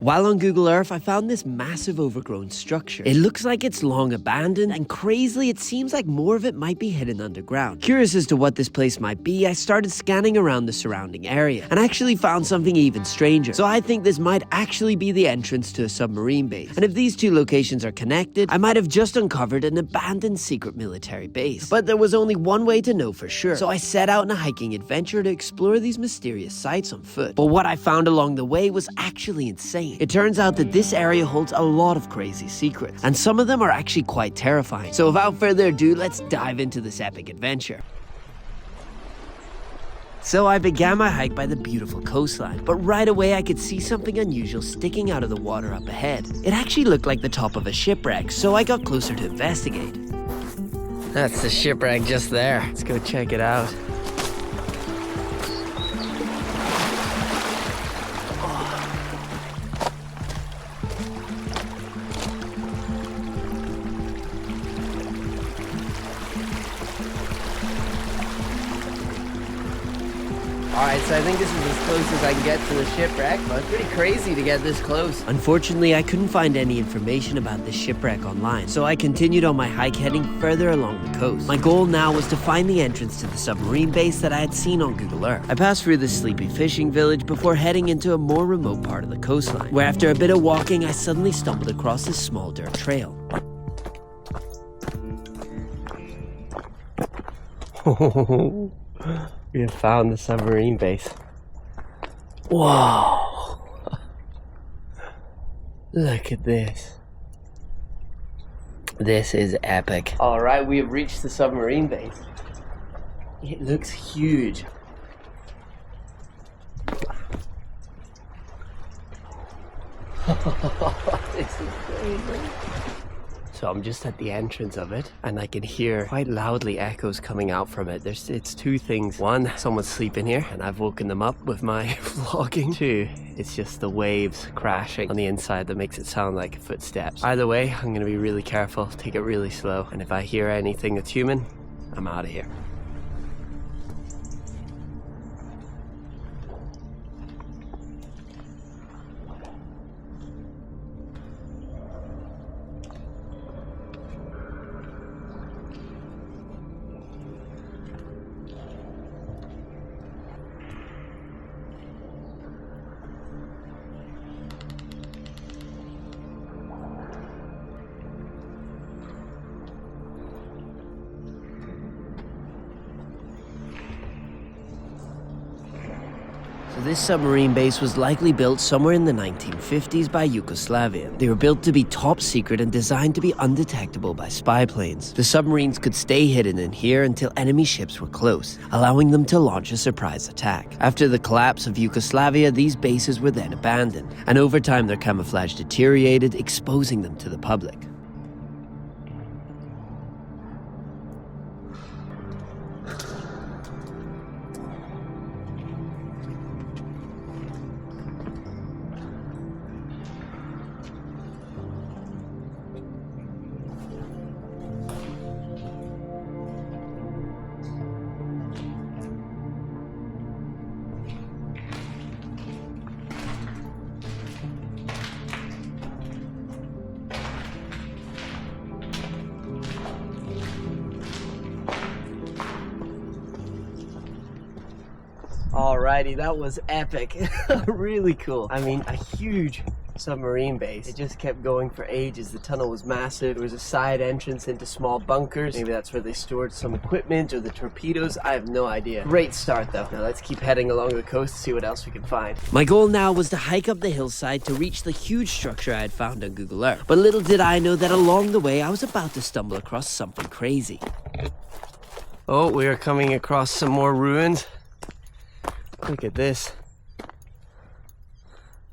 While on Google Earth, I found this massive overgrown structure. It looks like it's long abandoned, and crazily, it seems like more of it might be hidden underground. Curious as to what this place might be, I started scanning around the surrounding area, and actually found something even stranger. So I think this might actually be the entrance to a submarine base. And if these two locations are connected, I might have just uncovered an abandoned secret military base. But there was only one way to know for sure, so I set out on a hiking adventure to explore these mysterious sites on foot. But what I found along the way was actually insane. It turns out that this area holds a lot of crazy secrets, and some of them are actually quite terrifying. So without further ado, let's dive into this epic adventure. So I began my hike by the beautiful coastline, but right away I could see something unusual sticking out of the water up ahead. It actually looked like the top of a shipwreck, so I got closer to investigate. That's the shipwreck just there. Let's go check it out. Alright, so I think this is as close as I can get to the shipwreck, but it's pretty crazy to get this close. Unfortunately, I couldn't find any information about this shipwreck online, so I continued on my hike heading further along the coast. My goal now was to find the entrance to the submarine base that I had seen on Google Earth. I passed through this sleepy fishing village before heading into a more remote part of the coastline, where after a bit of walking, I suddenly stumbled across this small dirt trail. We have found the submarine base. Whoa! Look at this. This is epic. Alright, we have reached the submarine base. It looks huge. This is crazy. So I'm just at the entrance of it, and I can hear quite loudly echoes coming out from it. It's two things. One, someone's sleeping here, and I've woken them up with my vlogging. Two, it's just the waves crashing on the inside that makes it sound like footsteps. Either way, I'm gonna be really careful, take it really slow, and if I hear anything that's human, I'm out of here. This submarine base was likely built somewhere in the 1950s by Yugoslavia. They were built to be top secret and designed to be undetectable by spy planes. The submarines could stay hidden in here until enemy ships were close, allowing them to launch a surprise attack. After the collapse of Yugoslavia, these bases were then abandoned, and over time their camouflage deteriorated, exposing them to the public. Alrighty, that was epic. Really cool. I mean, a huge submarine base. It just kept going for ages. The tunnel was massive. There was a side entrance into small bunkers. Maybe that's where they stored some equipment or the torpedoes. I have no idea. Great start though. Now let's keep heading along the coast to see what else we can find. My goal now was to hike up the hillside to reach the huge structure I had found on Google Earth. But little did I know that along the way I was about to stumble across something crazy. Oh, we are coming across some more ruins. Look at this.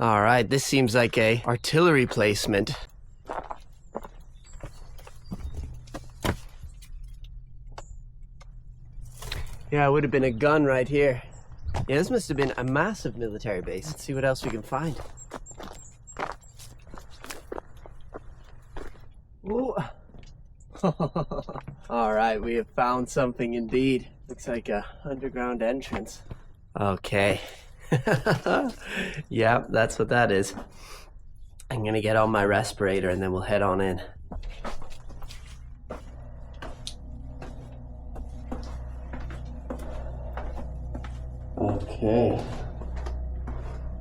Alright, this seems like a artillery placement. Yeah, it would have been a gun right here. Yeah, this must have been a massive military base. Let's see what else we can find. Ooh. Alright, we have found something indeed. Looks like a underground entrance. Okay. Yeah, that's what that is. I'm gonna get on my respirator and then we'll head on in. Okay.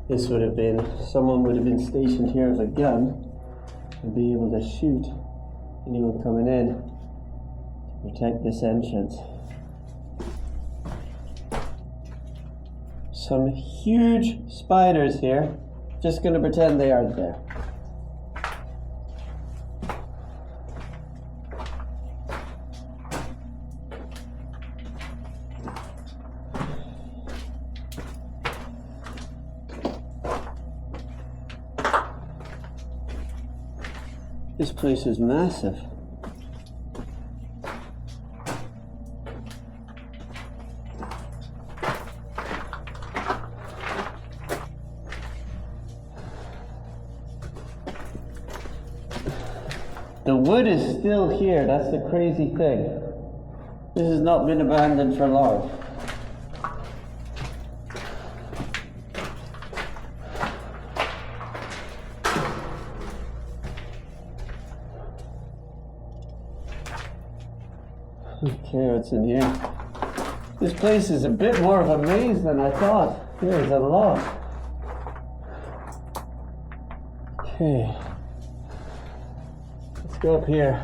This would have been, someone would have been stationed here with a gun and be able to shoot anyone coming in to protect this entrance. Some huge spiders here. Just gonna pretend they aren't there. This place is massive. The wood is still here, that's the crazy thing. This has not been abandoned for long. Okay, what's in here? This place is a bit more of a maze than I thought. There's a lot. Okay. Let's go up here.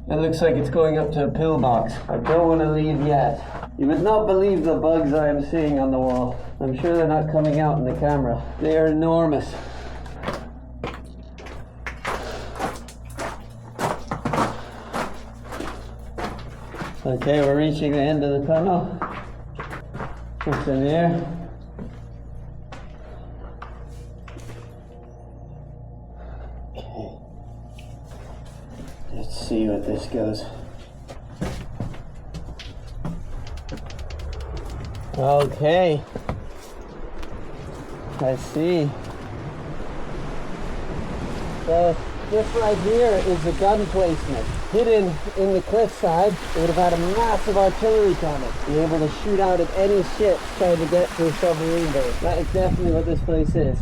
It looks like it's going up to a pillbox. I don't want to leave yet. You would not believe the bugs I am seeing on the wall. I'm sure they're not coming out in the camera. They are enormous. Okay, we're reaching the end of the tunnel. What's in here? Okay. Let's see what this goes. Okay. I see. So this right here is the gun placement. Hidden in the cliffside, it would have had a massive artillery cannon. Be able to shoot out at any ship trying to get to a submarine base. That is definitely what this place is.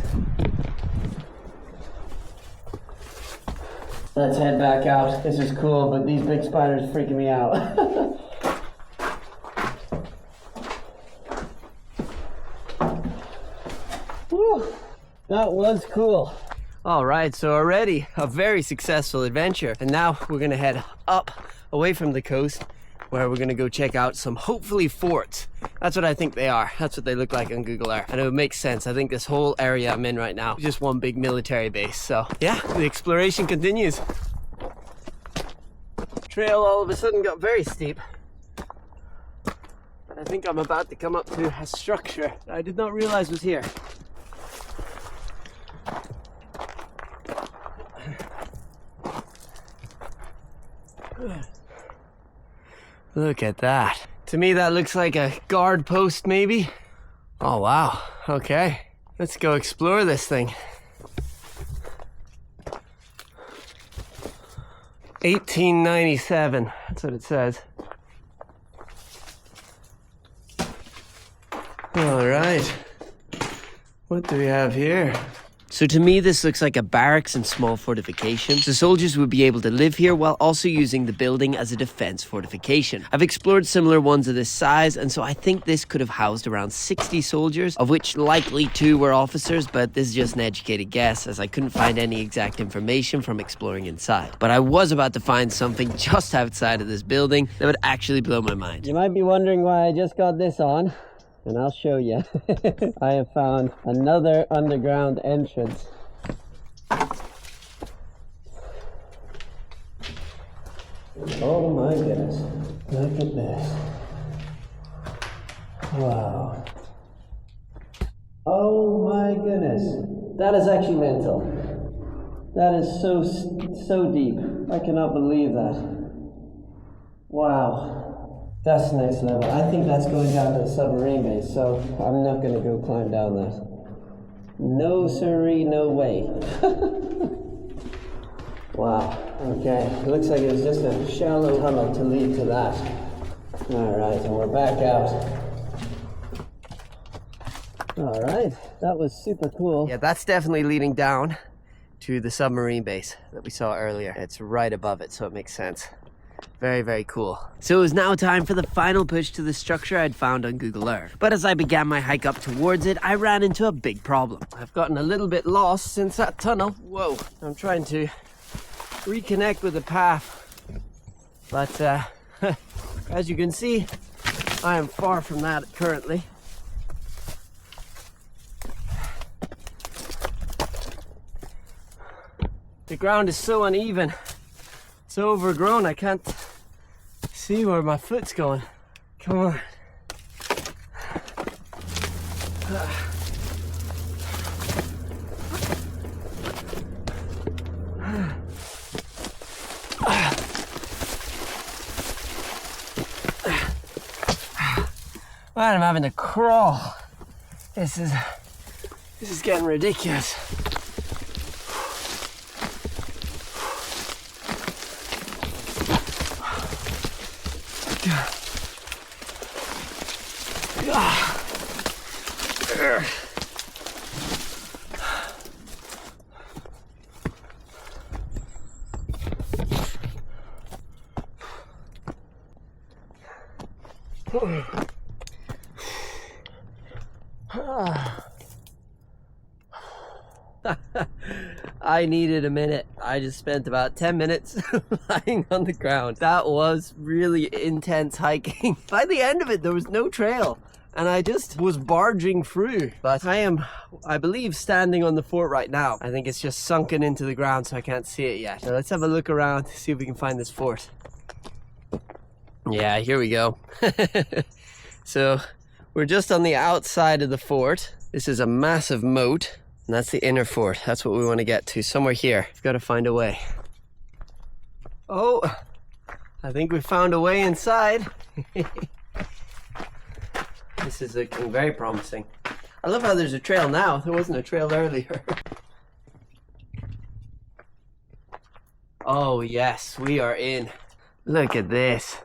Let's head back out. This is cool, but these big spiders are freaking me out. Whew, that was cool. All right, so already a very successful adventure. And now we're gonna head up away from the coast where we're gonna go check out some hopefully forts. That's what I think they are. That's what they look like on Google Earth. And it would make sense. I think this whole area I'm in right now is just one big military base. So yeah, the exploration continues. Trail all of a sudden got very steep. I think I'm about to come up to a structure I did not realize was here. Look at that. To me, that looks like a guard post, maybe. Oh, wow. Okay. Let's go explore this thing. 1897. That's what it says. All right. What do we have here? So to me, this looks like a barracks and small fortifications. The soldiers would be able to live here while also using the building as a defense fortification. I've explored similar ones of this size, and so I think this could have housed around 60 soldiers, of which likely 2 were officers, but this is just an educated guess as I couldn't find any exact information from exploring inside. But I was about to find something just outside of this building that would actually blow my mind. You might be wondering why I just got this on. And I'll show you. I have found another underground entrance. Oh my goodness. Look at this. Wow. Oh my goodness. That is actually mental. That is so deep. I cannot believe that. Wow. That's next level. I think that's going down to the submarine base, so I'm not going to go climb down that. No siree, no way. Wow, okay. It looks like it was just a shallow tunnel to lead to that. Alright, and we're back out. Alright, that was super cool. Yeah, that's definitely leading down to the submarine base that we saw earlier. It's right above it, so it makes sense. Very, very cool. So it was now time for the final push to the structure I'd found on Google Earth. But as I began my hike up towards it, I ran into a big problem. I've gotten a little bit lost since that tunnel. Whoa, I'm trying to reconnect with the path. But as you can see, I am far from that currently. The ground is so uneven. It's overgrown, I can't see where my foot's going. Come on. Man, I'm having to crawl. This is getting ridiculous. I needed a minute. I just spent about 10 minutes lying on the ground. That was really intense hiking. By the end of it, there was no trail, and I just was barging through. But I am, I believe, standing on the fort right now. I think it's just sunken into the ground, so I can't see it yet. So let's have a look around to see if we can find this fort. Yeah, here we go. So we're just on the outside of the fort. This is a massive moat. And that's the inner fort. That's what we want to get to, somewhere here. We've got to find a way. Oh, I think we found a way inside. This is looking very promising. I love how there's a trail now. There wasn't a trail earlier. Oh yes, we are in. Look at this.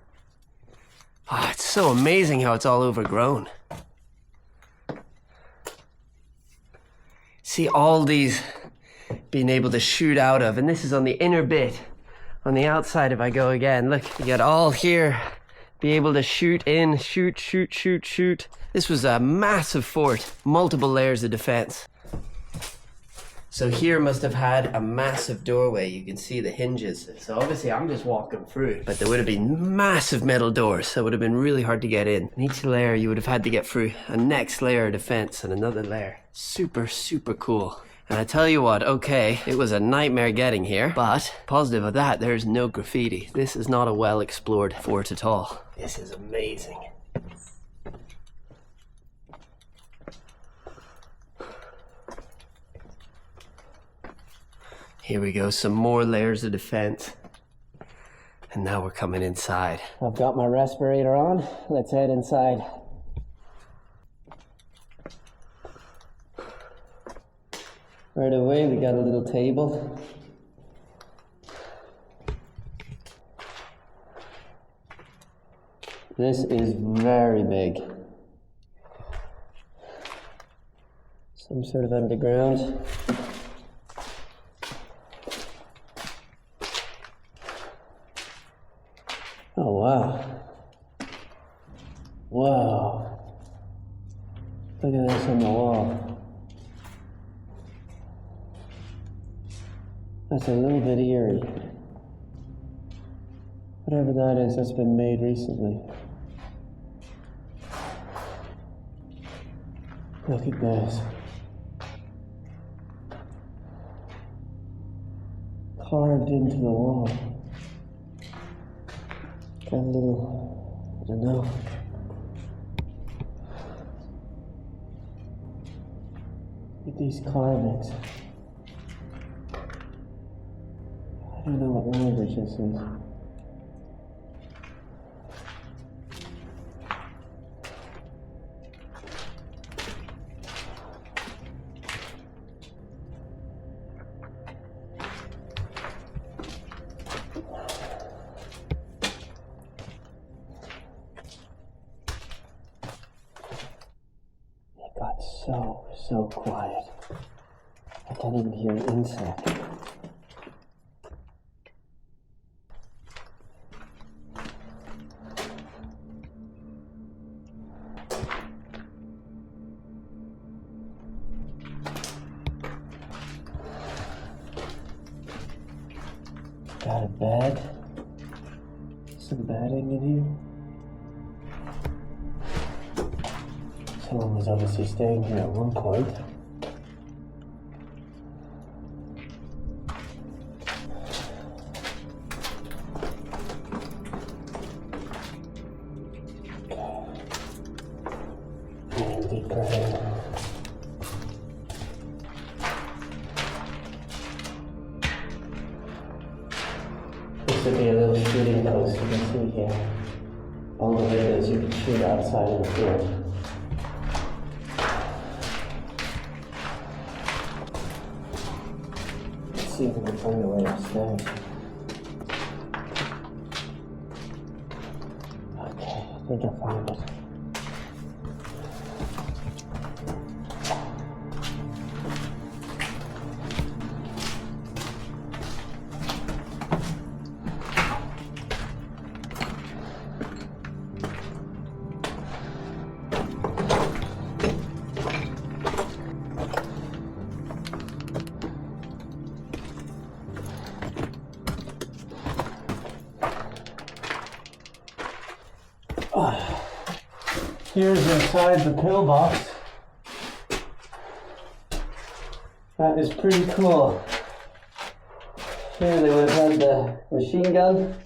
Oh, it's so amazing how it's all overgrown. See all these being able to shoot out of, and this is on the inner bit. On the outside, if I go again, look, you got all here, be able to shoot in, shoot. This was a massive fort, multiple layers of defense. So here must have had a massive doorway. You can see the hinges. So obviously I'm just walking through, but there would have been massive metal doors. So it would have been really hard to get in. And each layer you would have had to get through a next layer of defense and another layer. Super, super cool. And I tell you what, okay, it was a nightmare getting here, but positive of that, there's no graffiti. This is not a well-explored fort at all. This is amazing. Here we go, some more layers of defense. And now we're coming inside. I've got my respirator on. Let's head inside. Right away, we got a little table. This is very big. Some sort of underground. Oh, wow. Wow. Look at this on the wall. That's a little bit eerie. Whatever that is, that's been made recently. Look at this. Carved into the wall. Got a little, I don't know. Look at these carvings. I don't know what language this is. So quiet. I can't even hear an insect. Got a bed. Some bedding in here. Someone was obviously staying here at one point. Deep breath in. This would be a little shooting post you can see here. All the windows you can shoot outside in the field. Let's see if we can find a way upstairs. Okay, I think I found it. Here's inside the pillbox. That is pretty cool. Here they would have had the machine gun.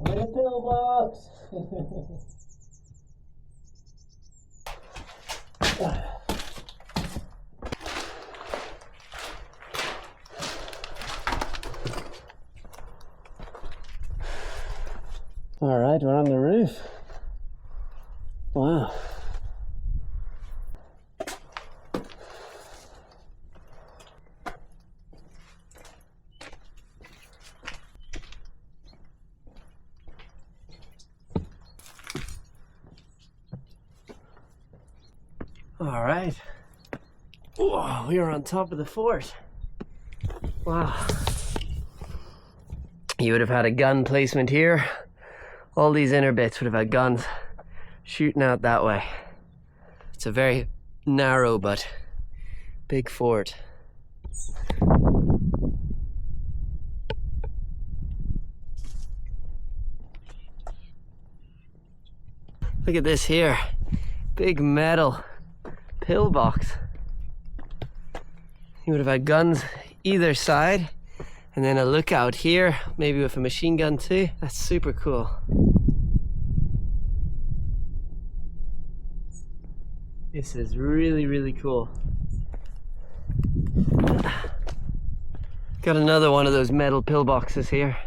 And a pillbox. All right, we're on the roof. Wow. All right. Whoa, we are on top of the fort. Wow. You would have had a gun placement here. All these inner bits would have had guns shooting out that way. It's a very narrow but big fort. Look at this here. Big metal pillbox. You would have had guns either side. And then a lookout here, maybe with a machine gun too. That's super cool. This is really, really cool. Got another one of those metal pillboxes here.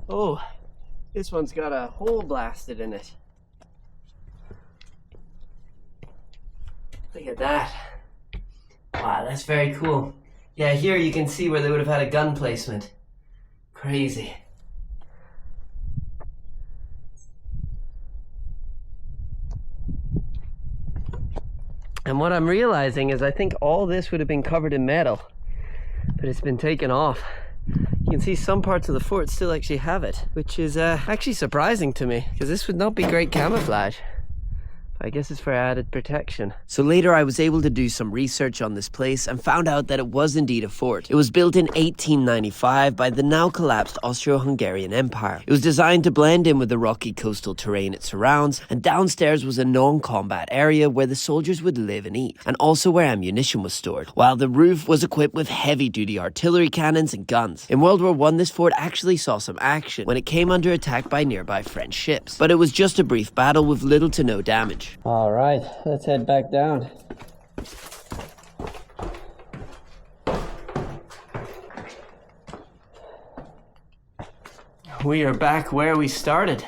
Oh, this one's got a hole blasted in it. Look at that. Wow, that's very cool. Yeah, here you can see where they would have had a gun placement. Crazy. And what I'm realizing is I think all this would have been covered in metal, but it's been taken off. You can see some parts of the fort still actually have it, which is actually surprising to me, because this would not be great camouflage. I guess it's for added protection. So later I was able to do some research on this place and found out that it was indeed a fort. It was built in 1895 by the now collapsed Austro-Hungarian Empire. It was designed to blend in with the rocky coastal terrain it surrounds, and downstairs was a non-combat area where the soldiers would live and eat, and also where ammunition was stored, while the roof was equipped with heavy-duty artillery cannons and guns. In World War I, this fort actually saw some action when it came under attack by nearby French ships, but it was just a brief battle with little to no damage. All right, let's head back down. We are back where we started.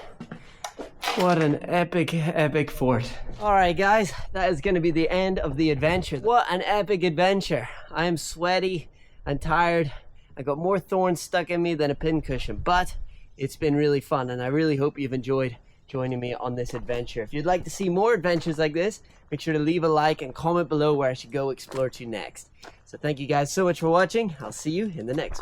What an epic fort. All right, guys, that is going to be the end of the adventure. What an epic adventure. I am sweaty and tired. I got more thorns stuck in me than a pincushion, but It's been really fun, and I really hope you've enjoyed joining me on this adventure. If you'd like to see more adventures like this, make sure to leave a like and comment below where I should go explore to next. So thank you guys so much for watching. I'll see you in the next one.